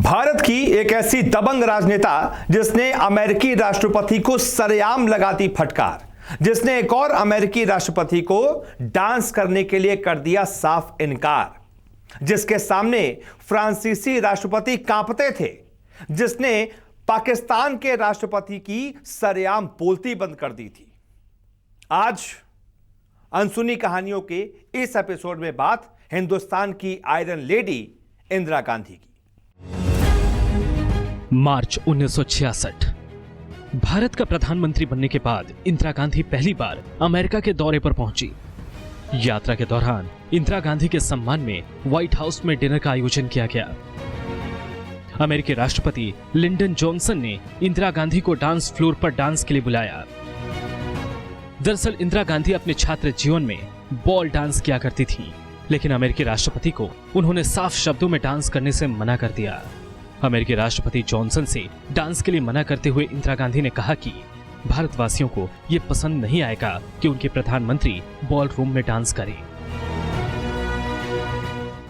भारत की एक ऐसी दबंग राजनेता जिसने अमेरिकी राष्ट्रपति को सरेआम लगाती फटकार, जिसने एक और अमेरिकी राष्ट्रपति को डांस करने के लिए कर दिया साफ इनकार, जिसके सामने फ्रांसीसी राष्ट्रपति कांपते थे, जिसने पाकिस्तान के राष्ट्रपति की सरेआम बोलती बंद कर दी थी। आज अनसुनी कहानियों के इस एपिसोड में बात हिंदुस्तान की आयरन लेडी इंदिरा गांधी की। मार्च 1966 भारत का प्रधानमंत्री बनने के बाद इंदिरा गांधी पहली बार अमेरिका के दौरे पर पहुंची। यात्रा के दौरान इंदिरा गांधी के सम्मान में व्हाइट हाउस में डिनर का आयोजन किया गया। अमेरिकी राष्ट्रपति लिंडन जॉनसन ने इंदिरा गांधी को डांस फ्लोर पर डांस के लिए बुलाया। दरअसल इंदिरा गांधी अपने छात्र जीवन में बॉल डांस किया करती थी, लेकिन अमेरिकी राष्ट्रपति को उन्होंने साफ शब्दों में डांस करने से मना कर दिया। अमेरिकी राष्ट्रपति जॉनसन से डांस के लिए मना करते हुए इंदिरा गांधी ने कहा कि भारतवासियों को यह पसंद नहीं आएगा कि उनके प्रधानमंत्री बॉल रूम में डांस करें।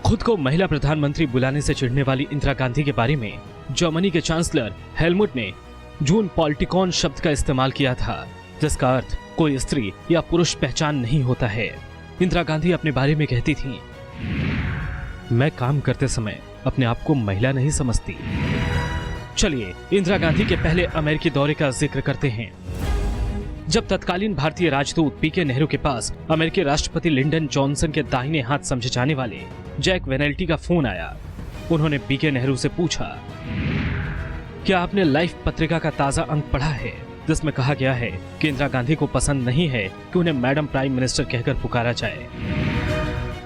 खुद को महिला प्रधानमंत्री बुलाने से चिढ़ने वाली इंदिरा गांधी के बारे में जर्मनी के चांसलर हेलमुट ने जून पॉलिटिकॉन शब्द का इस्तेमाल किया था, जिसका अर्थ कोई स्त्री या पुरुष पहचान नहीं होता है। इंदिरा गांधी अपने बारे में कहती थी, मैं काम करते समय अपने आप को महिला नहीं समझती। चलिए इंदिरा गांधी के पहले अमेरिकी दौरे का जिक्र करते हैं। जब तत्कालीन भारतीय राजदूत पीके नेहरू के पास अमेरिकी राष्ट्रपति लिंडन जॉनसन के दाहिने हाथ समझे जाने वाले जैक वेनेल्टी का फोन आया, उन्होंने पीके नेहरू से पूछा, क्या आपने लाइफ पत्रिका का ताजा अंक पढ़ा है जिसमें कहा गया है कि इंदिरा गांधी को पसंद नहीं है कि उन्हें मैडम प्राइम मिनिस्टर कहकर पुकारा जाए।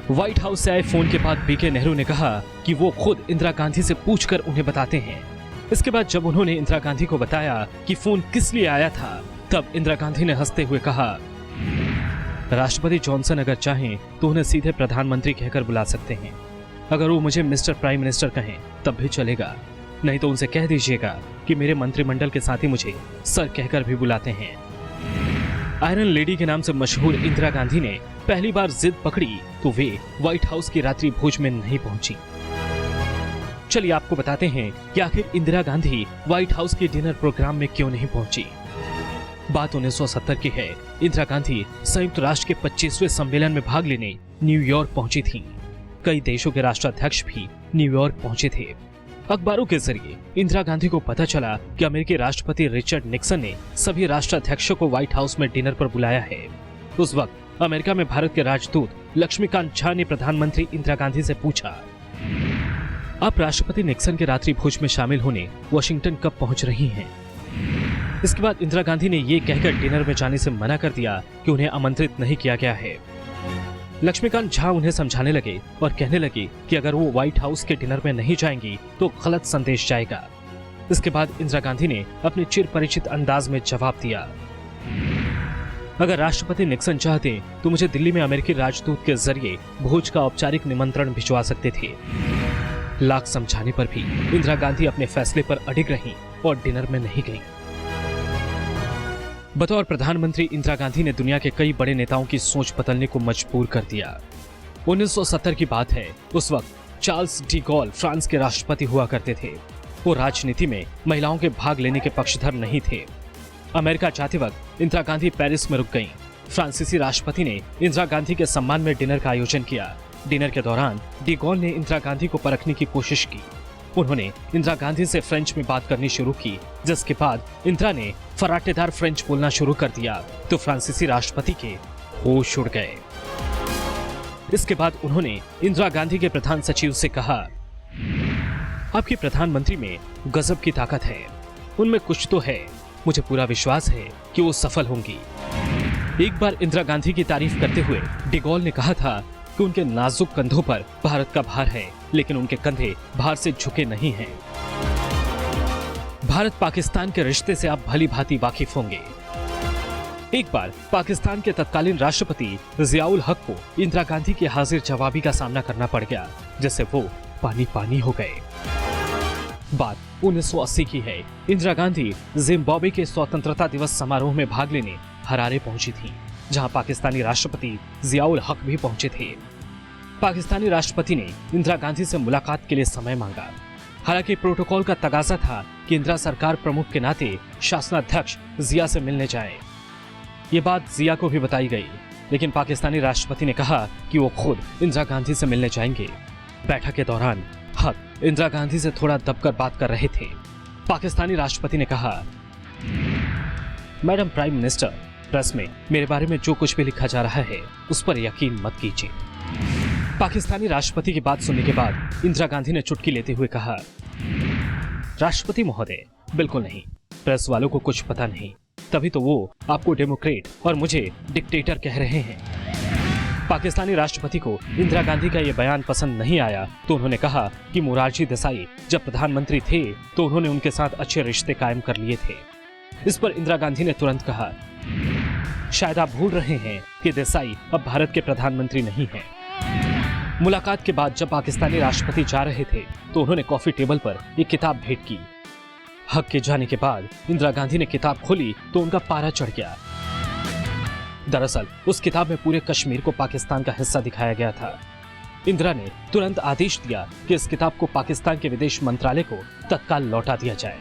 व्हाइट हाउस से आए फोन के बाद पीके नेहरू ने कहा कि वो खुद इंदिरा गांधी से पूछकर उन्हें बताते हैं। इसके बाद जब उन्होंने इंदिरा गांधी को बताया कि फोन किस लिए आया था, तब इंदिरा गांधी ने हंसते हुए कहा, राष्ट्रपति जॉनसन अगर चाहें तो उन्हें सीधे प्रधानमंत्री कहकर बुला सकते हैं। अगर वो मुझे मिस्टर प्राइम मिनिस्टर कहें तब भी चलेगा, नहीं तो उनसे कह दीजिएगा कि मेरे मंत्रिमंडल के साथी मुझे सर कहकर भी बुलाते हैं। आयरन लेडी के नाम से मशहूर इंदिरा गांधी ने पहली बार जिद पकड़ी तो वे व्हाइट हाउस की रात्रि भोज में नहीं पहुंची। चलिए आपको बताते हैं कि आखिर इंदिरा गांधी व्हाइट हाउस के डिनर प्रोग्राम में क्यों नहीं पहुंची। बात 1970 की है। इंदिरा गांधी संयुक्त राष्ट्र के 25वें सम्मेलन में भाग लेने न्यूयॉर्क पहुंची थी। कई देशों के राष्ट्राध्यक्ष भी न्यूयॉर्क पहुंचे थे। अखबारों के जरिए इंदिरा गांधी को पता चला कि अमेरिकी राष्ट्रपति रिचर्ड निक्सन ने सभी राष्ट्राध्यक्षों को व्हाइट हाउस में डिनर पर बुलाया है। उस वक्त अमेरिका में भारत के राजदूत लक्ष्मीकांत झा ने प्रधानमंत्री इंदिरा गांधी से पूछा, आप राष्ट्रपति निक्सन के रात्रि भोज में शामिल होने वॉशिंगटन कब पहुंच रही हैं? इसके बाद इंदिरा गांधी ने ये कहकर डिनर में जाने से मना कर दिया कि उन्हें आमंत्रित नहीं किया गया है। लक्ष्मीकांत झा उन्हें समझाने लगे और कहने लगे कि अगर वो व्हाइट हाउस के डिनर में नहीं जाएंगी तो गलत संदेश जाएगा। इसके बाद इंदिरा गांधी ने अपने चिर परिचित अंदाज में जवाब दिया, अगर राष्ट्रपति निक्सन चाहते तो मुझे दिल्ली में अमेरिकी राजदूत के जरिए भोज का औपचारिक निमंत्रण भिजवा सकते थे। लाख समझाने पर भी इंदिरा गांधी अपने फैसले पर अडिग रहीं और डिनर में नहीं गईं। बतौर प्रधानमंत्री इंदिरा गांधी ने दुनिया के कई बड़े नेताओं की सोच बदलने को मजबूर कर दिया। 1970 की बात है। उस वक्त चार्ल्स डी गॉल फ्रांस के राष्ट्रपति हुआ करते थे। वो राजनीति में महिलाओं के भाग लेने के पक्षधर नहीं थे। अमेरिका जाते वक्त इंदिरा गांधी पेरिस में रुक गईं। फ्रांसीसी राष्ट्रपति ने इंदिरा गांधी के सम्मान में डिनर का आयोजन किया। डिनर के दौरान डी गॉल ने इंदिरा गांधी को परखने की कोशिश की। उन्होंने इंदिरा गांधी से फ्रेंच में बात करनी शुरू की, जिसके बाद इंदिरा ने फराटेदार फ्रेंच बोलना शुरू कर दिया तो फ्रांसीसी राष्ट्रपति के होश उड़ गए। इसके बाद उन्होंने इंदिरा गांधी के प्रधान सचिव से कहा, आपके प्रधानमंत्री में गजब की ताकत है, उनमें कुछ तो है, मुझे पूरा विश्वास है कि वो सफल होंगी। एक बार इंदिरा गांधी की तारीफ करते हुए डी गॉल ने कहा था कि उनके नाजुक कंधों पर भारत का भार है, लेकिन उनके कंधे भार से झुके नहीं हैं। भारत पाकिस्तान के रिश्ते से आप भली भांति वाकिफ होंगे। एक बार पाकिस्तान के तत्कालीन राष्ट्रपति जियाउल हक को इंदिरा गांधी की हाजिर जवाबी का सामना करना पड़ गया, जिससे वो पानी पानी हो गए। बात 1980 की है। इंदिरा गांधी जिम्बाब्वे के स्वतंत्रता दिवस समारोह में भाग लेने हरारे पहुंची थी, जहां पाकिस्तानी राष्ट्रपति जियाउल हक भी पहुंचे थे। पाकिस्तानी राष्ट्रपति ने इंदिरा गांधी से मुलाकात के लिए समय मांगा। हालांकि प्रोटोकॉल का तगाजा था कि इंदिरा सरकार प्रमुख के नाते शासनाध्यक्ष जिया से मिलने जाएं। ये बात जिया को भी बताई गई, लेकिन पाकिस्तानी राष्ट्रपति ने कहा कि वो खुद इंदिरा गांधी से मिलने जाएंगे। बैठक के दौरान हक इंदिरा गांधी से थोड़ा दबकर बात कर रहे थे। पाकिस्तानी राष्ट्रपति ने कहा, मैडम प्राइम मिनिस्टर, प्रेस में मेरे बारे में जो कुछ भी लिखा जा रहा है उस पर यकीन मत कीजिए। पाकिस्तानी राष्ट्रपति की बात सुनने के बाद इंदिरा गांधी ने चुटकी लेते हुए कहा, राष्ट्रपति महोदय, बिल्कुल नहीं, प्रेस वालों को कुछ पता नहीं, तभी तो वो आपको डेमोक्रेट और मुझे डिक्टेटर कह रहे हैं। पाकिस्तानी राष्ट्रपति को इंदिरा गांधी का ये बयान पसंद नहीं आया तो उन्होंने कहा कि मोरारजी देसाई जब प्रधानमंत्री थे तो उन्होंने उनके साथ अच्छे रिश्ते कायम कर लिए थे। इस पर इंदिरा गांधी ने तुरंत कहा, शायद आप भूल रहे हैं कि देसाई अब भारत के प्रधानमंत्री नहीं हैं। मुलाकात के बाद जब पाकिस्तानी राष्ट्रपति जा रहे थे तो उन्होंने कॉफी टेबल पर एक किताब भेंट की। हक के जाने के बाद इंदिरा गांधी ने किताब खोली तो उनका पारा चढ़ गया। दरअसल उस किताब में पूरे कश्मीर को पाकिस्तान का हिस्सा दिखाया गया था। इंदिरा ने तुरंत आदेश दिया कि इस किताब को पाकिस्तान के विदेश मंत्रालय को तत्काल लौटा दिया जाए।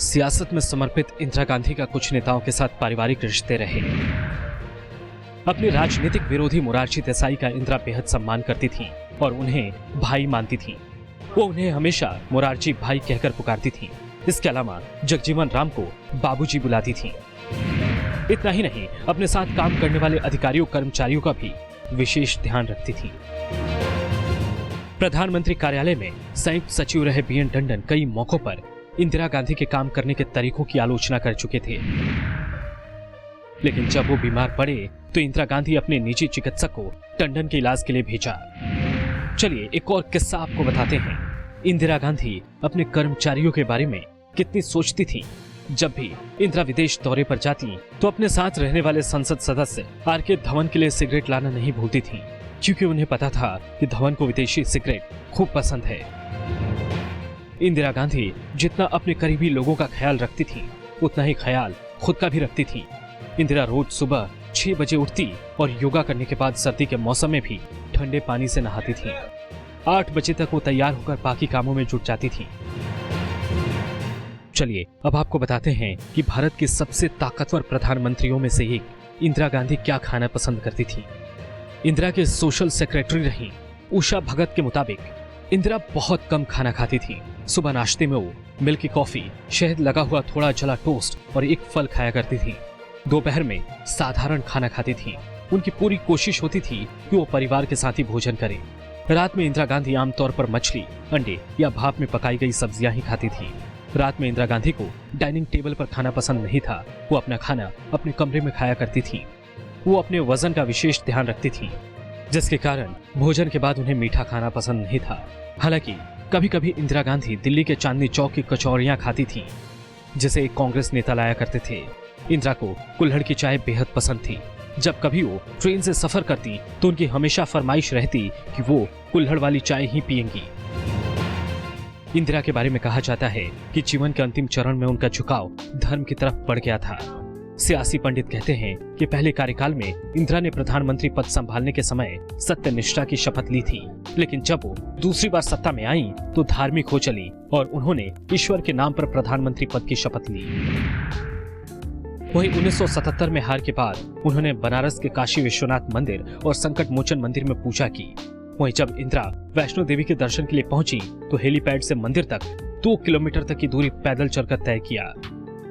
सियासत में समर्पित इंदिरा गांधी का कुछ नेताओं के साथ पारिवारिक रिश्ते रहे। अपने राजनीतिक विरोधी मोरारजी देसाई का इंदिरा बेहद सम्मान करती थी और उन्हें भाई मानती थी। वो उन्हें हमेशा मोरारजी भाई कहकर पुकारती थी। इसके अलावा जगजीवन राम को बाबूजी बुलाती थी। इतना ही नहीं, अपने साथ काम करने वाले अधिकारियों कर्मचारियों का भी विशेष ध्यान रखती थी। प्रधानमंत्री कार्यालय में संयुक्त सचिव रहे बीएन टंडन कई मौकों पर इंदिरा गांधी के काम करने के तरीकों की आलोचना कर चुके थे, लेकिन जब वो बीमार पड़े तो इंदिरा गांधी अपने निजी चिकित्सक को टंडन के इलाज के लिए भेजा। चलिए एक और किस्सा आपको बताते हैं। इंदिरा गांधी अपने कर्मचारियों के बारे में कितनी सोचती थी। जब भी इंदिरा विदेश दौरे पर जाती तो अपने साथ रहने वाले संसद सदस्य आर.के. धवन के लिए सिगरेट लाना नहीं भूलती थी, क्योंकि उन्हें पता था कि धवन को विदेशी सिगरेट खूब पसंद है। इंदिरा गांधी जितना अपने करीबी लोगों का ख्याल रखती थी उतना ही ख्याल खुद का भी रखती थी। इंदिरा रोज सुबह 6 बजे उठती और योगा करने के बाद सर्दी के मौसम में भी ठंडे पानी से नहाती थी। 8 बजे तक वो तैयार होकर बाकी कामों में जुट जाती थी। चलिए अब आपको बताते हैं कि भारत के सबसे ताकतवर प्रधानमंत्रियों में से एक इंदिरा गांधी क्या खाना पसंद करती थी। इंदिरा के सोशल सेक्रेटरी रही उषा भगत के मुताबिक इंदिरा बहुत कम खाना खाती थी। सुबह नाश्ते में वो मिल्क की कॉफी, शहद लगा हुआ थोड़ा जला टोस्ट और एक फल खाया करती थी। दोपहर में साधारण खाना खाती थी। उनकी पूरी कोशिश होती थी कि वो परिवार के साथ ही भोजन करें। रात में इंदिरा गांधी आमतौर पर मछली, अंडे या भाप में पकाई गई सब्जियां ही खाती थी। रात में इंदिरा गांधी को डाइनिंग टेबल पर खाना पसंद नहीं था। वो अपना खाना अपने कमरे में खाया करती थी। वो अपने वजन का विशेष ध्यान रखती थी, जिसके कारण भोजन के बाद उन्हें मीठा खाना पसंद नहीं था। हालांकि कभी कभी इंदिरा गांधी दिल्ली के चांदनी चौक की कचौरियां खाती थी, जिसे एक कांग्रेस नेता लाया करते थे। इंदिरा को कुल्हड़ की चाय बेहद पसंद थी। जब कभी वो ट्रेन से सफर करती तो उनकी हमेशा फरमाइश रहती कि वो कुल्हड़ वाली चाय ही पिएंगी। इंदिरा के बारे में कहा जाता है कि जीवन के अंतिम चरण में उनका झुकाव धर्म की तरफ बढ़ गया था। सियासी पंडित कहते हैं कि पहले कार्यकाल में इंदिरा ने प्रधानमंत्री पद संभालने के समय सत्यनिष्ठा की शपथ ली थी, लेकिन जब वो दूसरी बार सत्ता में आई तो धार्मिक हो चली और उन्होंने ईश्वर के नाम पर प्रधानमंत्री पद की शपथ ली। वहीं 1977 में हार के बाद उन्होंने बनारस के काशी विश्वनाथ मंदिर और संकट मोचन मंदिर में पूजा की। वहीं जब इंदिरा वैष्णो देवी के दर्शन के लिए पहुंची तो हेलीपैड से मंदिर तक 2 किलोमीटर तक की दूरी पैदल चलकर तय किया।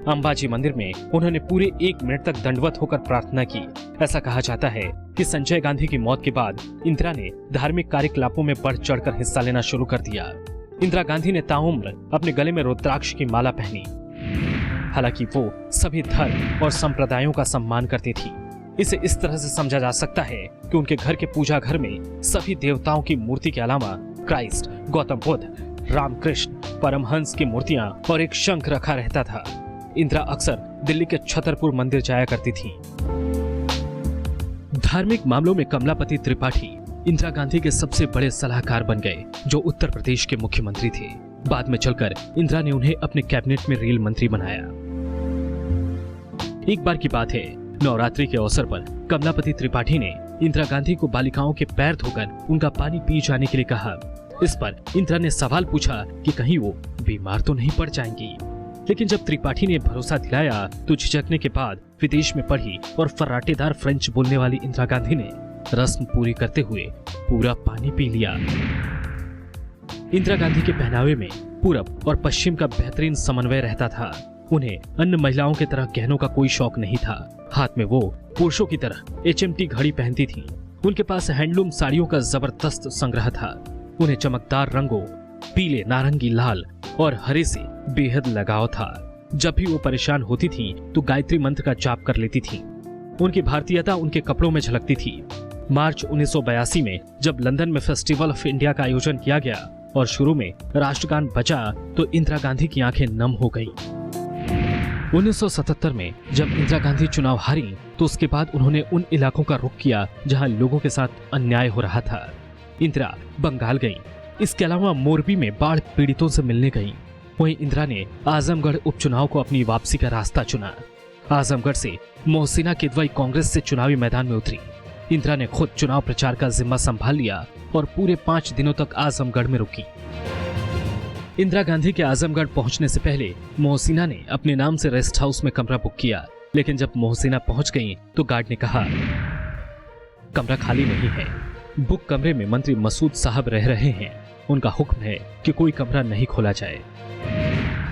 अंबाजी मंदिर में उन्होंने पूरे 1 मिनट तक दंडवत होकर प्रार्थना की। ऐसा कहा जाता है कि संजय गांधी की मौत के बाद इंदिरा ने धार्मिक कार्यकलापों में बढ़ चढ़कर हिस्सा लेना शुरू कर दिया। इंदिरा गांधी ने ताउम्र अपने गले में रुद्राक्ष की माला पहनी। हालांकि वो सभी धर्म और संप्रदायों का सम्मान करती थी। इसे इस तरह से समझा जा सकता है कि उनके घर के पूजा घर में सभी देवताओं की मूर्ति के अलावा क्राइस्ट, गौतम बुद्ध, रामकृष्ण, परमहंस की मूर्तियां और एक शंख रखा रहता था। इंदिरा अक्सर दिल्ली के छतरपुर मंदिर जाया करती थी। धार्मिक मामलों में कमलापति त्रिपाठी इंदिरा गांधी के सबसे बड़े सलाहकार बन गए, जो उत्तर प्रदेश के मुख्यमंत्री थे। बाद में चलकर इंदिरा ने उन्हें अपने कैबिनेट में रेल मंत्री बनाया। एक बार की बात है, नवरात्रि के अवसर पर कमलापति त्रिपाठी ने इंदिरा गांधी को बालिकाओं के पैर धोकर उनका पानी पी जाने के लिए कहा। इस पर इंदिरा ने सवाल पूछा कि कहीं वो बीमार तो नहीं पड़ जाएंगी। लेकिन जब त्रिपाठी ने भरोसा दिलाया तो झिझकने के बाद विदेश में पढ़ी और फर्राटेदार फ्रेंच बोलने वाली इंदिरा गांधी ने रस्म पूरी करते हुए पूरा पानी पी लिया। इंदिरा गांधी के पहनावे में पूरब और पश्चिम का बेहतरीन समन्वय रहता था। उन्हें अन्य महिलाओं की तरह गहनों का कोई शौक नहीं था। हाथ में वो पुरुषों की तरह HMT घड़ी पहनती थी। उनके पास हैंडलूम साड़ियों का जबरदस्त संग्रह था। उन्हें चमकदार रंगों पीले, नारंगी, लाल और हरे से बेहद लगाव था। जब भी वो परेशान होती थी तो गायत्री मंत्र का जाप कर लेती थी। उनकी भारतीयता उनके कपड़ों में झलकती थी। मार्च 1982 में जब लंदन में फेस्टिवल ऑफ इंडिया का आयोजन किया गया और शुरू में राष्ट्रगान बजा तो इंदिरा गांधी की आंखें नम हो गईं। 1977 में जब इंदिरा गांधी चुनाव हारी तो उसके बाद उन्होंने उन इलाकों का रुख किया जहां लोगों के साथ अन्याय हो रहा था। इंदिरा बंगाल गईं। इसके अलावा मोरबी में बाढ़ पीड़ितों से मिलने गईं। वहीं इंदिरा ने आजमगढ़ उपचुनाव को अपनी वापसी का रास्ता चुना। आजमगढ़ से मोहसिना किदवई कांग्रेस से चुनावी मैदान में उतरी। इंदिरा ने खुद चुनाव प्रचार का जिम्मा संभाल लिया और पूरे 5 दिनों तक आजमगढ़ में रुकी। इंदिरा गांधी के आजमगढ़ पहुंचने से पहले मोहसिना ने अपने नाम से रेस्ट हाउस में कमरा बुक किया, लेकिन जब मोहसिना पहुंच गईं तो गार्ड ने कहा कमरा खाली नहीं है। बुक कमरे में मंत्री मसूद साहब रह रहे हैं। उनका हुक्म है कि कोई कमरा नहीं खोला जाए।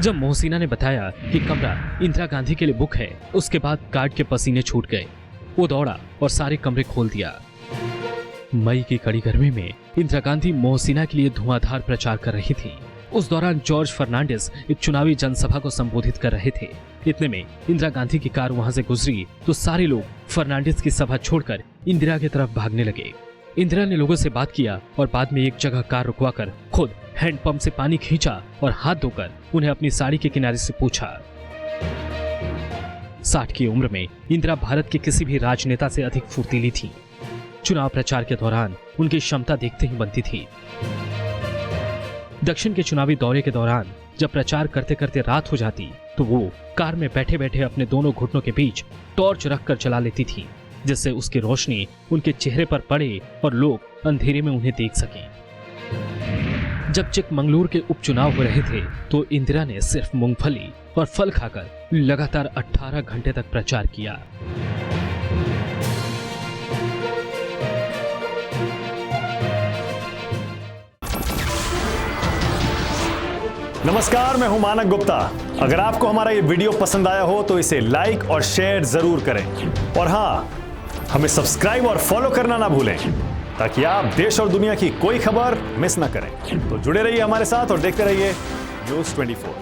जब मोहसिना ने बताया कि कमरा इंदिरा गांधी के लिए बुक है, उसके बाद गार्ड के पसीने छूट गए। वो दौड़ा और सारे कमरे खोल दिया। मई की कड़ी गर्मी में इंदिरा गांधी मोहसिना के लिए धुआंधार प्रचार कर रही थी। उस दौरान जॉर्ज फर्नांडिस एक चुनावी जनसभा को संबोधित कर रहे थे। इतने में इंदिरा गांधी की कार वहां से गुजरी तो सारे लोग फर्नांडिस की सभा छोड़कर इंदिरा की तरफ भागने लगे। इंदिरा ने लोगों से बात किया और बाद में एक जगह कार रुकवाकर खुद हैंडपंप से पानी खींचा और हाथ धोकर उन्हें अपनी साड़ी के किनारे से पूछा। 60 की उम्र में इंदिरा भारत के किसी भी राजनेता से अधिक फुर्तीली थी। चुनाव प्रचार के दौरान उनकी क्षमता देखते ही बनती थी। दक्षिण के चुनावी दौरे के दौरान जब प्रचार करते करते रात हो जाती तो वो कार में बैठे बैठे अपने दोनों घुटनों के बीच टॉर्च रखकर चला लेती थी, जिससे उसकी रोशनी उनके चेहरे पर पड़े और लोग अंधेरे में उन्हें देख सकें। जब चिकमंगलूर के उपचुनाव हो रहे थे तो इंदिरा ने सिर्फ मूंगफली और फल खाकर लगातार 18 घंटे तक प्रचार किया। नमस्कार, मैं हूं मानक गुप्ता। अगर आपको हमारा ये वीडियो पसंद आया हो तो इसे लाइक और शेयर जरूर करें और हाँ, हमें सब्सक्राइब और फॉलो करना ना भूलें ताकि आप देश और दुनिया की कोई खबर मिस ना करें। तो जुड़े रहिए हमारे साथ और देखते रहिए न्यूज़ 24।